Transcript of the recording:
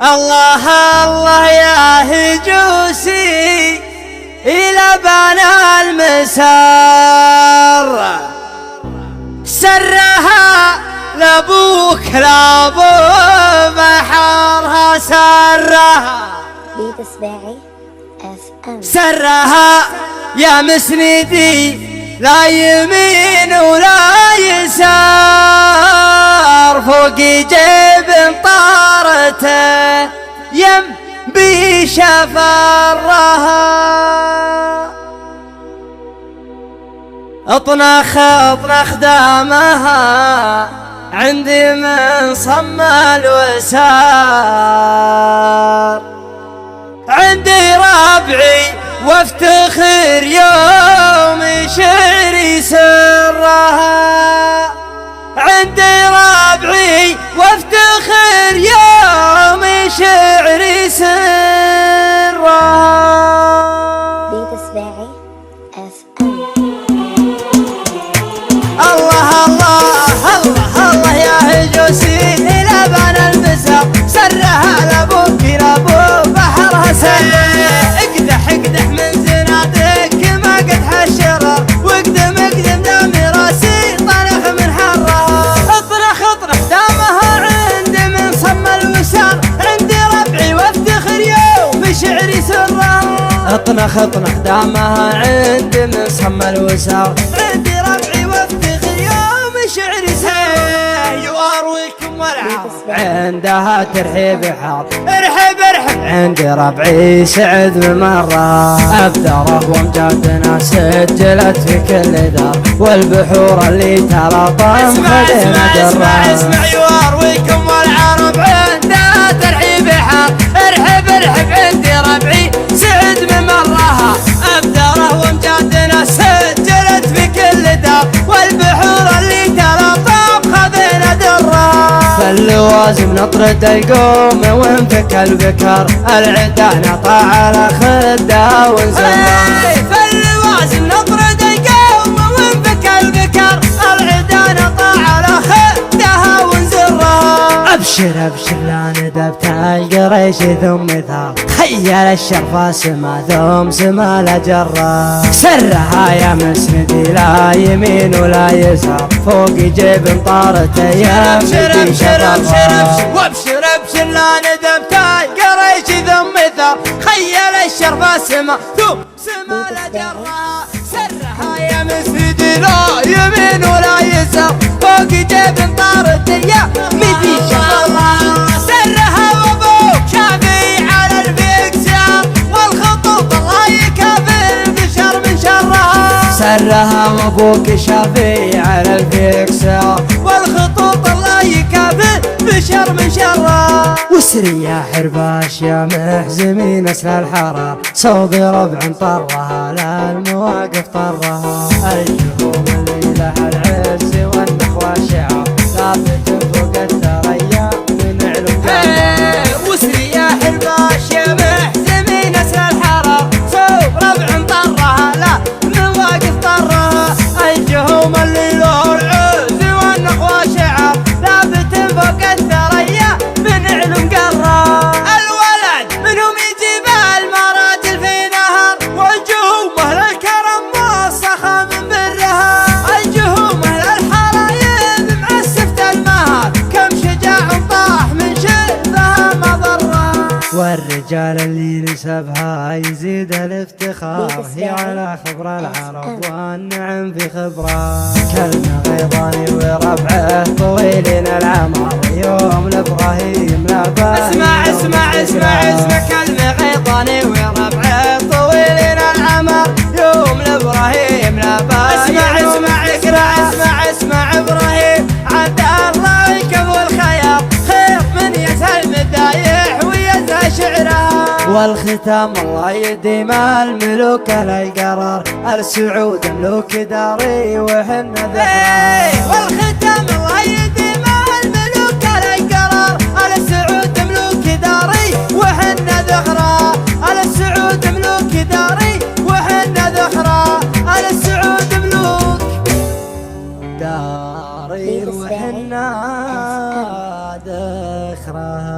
الله الله يا هجوسي إلى بنا المسار سرها لابوك لابو بحرها سرها يا مسندي لا يمين ولا يسار فوق جيب طارته يم بشفرها اطنخ دامها عندي من صم الوسار عندي ربعي وافتخر يوم شعري سرها عندي ربعي وافتخر يوم شعري سرها الله الله الله الله يا هجوسي إلى بنا المسار سرها لابوك لابو بحرها سرها اقدح من زنادك ما قد حشرها واقدم دامي راسي طنخ من حرها اطرخ دامها عندي من صم الوسار عندي ربعي وافتخر يوم شعري سرها اطنخ دامها عندي من صم الوسار عندي ربعي وافتخر يوم شعري سرها يوارويكم والعار عندها ترحيب حار ارحب عندي ربعي سعد بمرة أبدره وامجادنا سجلت في كل دار والبحور اللي تلاطم خدينا درة اسمع يوارويكم والعرب عندها ترحيب حار ارحب عندي ربعي سعد بمرها أبدره وامجادنا سجلت في كل دار والبحور اللي تلاطم خدينا درة فاللوازم نطرد القوم وانفك البكر العدا نطع على خده ونزمر فاللوازم نطرد القوم وانفك البكر العدا نطع على خدها ونزرها ابشر لا ندبت القريش ثم ثار خيل الشرفة سما ثم سما لجرة سرها يا مسندي لا يمين ولا يسار فوق جيب طارته يا ابشر وابشر لا ندبت القريش ثم ثار خيل الشرفة سما ثم سما لجرة سرها يا مسندي لا يمين ولا يسار فوق جيب طارته يا مدي شفرة سرها وابوك شافي على البكسار والخطوط الله يكافر بشر من شرها سرها وابوك شافي على البكسار والخطوط الله يكافر بشر من شرها وسري يا حرباش يا محزمين اسل الحرار صوب ربع طرها لا المواقف طرها الجهوم اللي لها العز والنخوة شعار ثابت فوق الثريا من علو وسري يا حرباش يا محزمين اسل الحرار صوب ربع طرها لا المواقف طرها الجهوم اللي له العز والنخوة شعار ثابت فوق الثريا من علو مقرها الولد منهم يجيب المراجل في نهر والجهوم اهل الكرم موسخة من برها الجهوم اهل الحرايب معسفة المهر كم شجاع طاح من شرفها مضرها والرجال اللي نسبها يزيد الافتخار هي على خبر العرب والنعم في خبره كلمة غيظاني وربعه طويلين العمر يوم لابراهيم لابا اسمع كلمة غيظاني وربعه طويلين العمر يوم لابراهيم لابا اسمع ابراهيم عبد الله يكفو الخيار خير من يسهل مدايح ويزهى شعرها والختام الله يديم الملوك القرار السعود ملوك داري وحنا ذكرى والختام الله يديم الملوك القرار السعود ملوك داري وحنا ذكرى السعود ملوك داري وحنا ذكرى السعود ملوك داري وحنا ذخرها.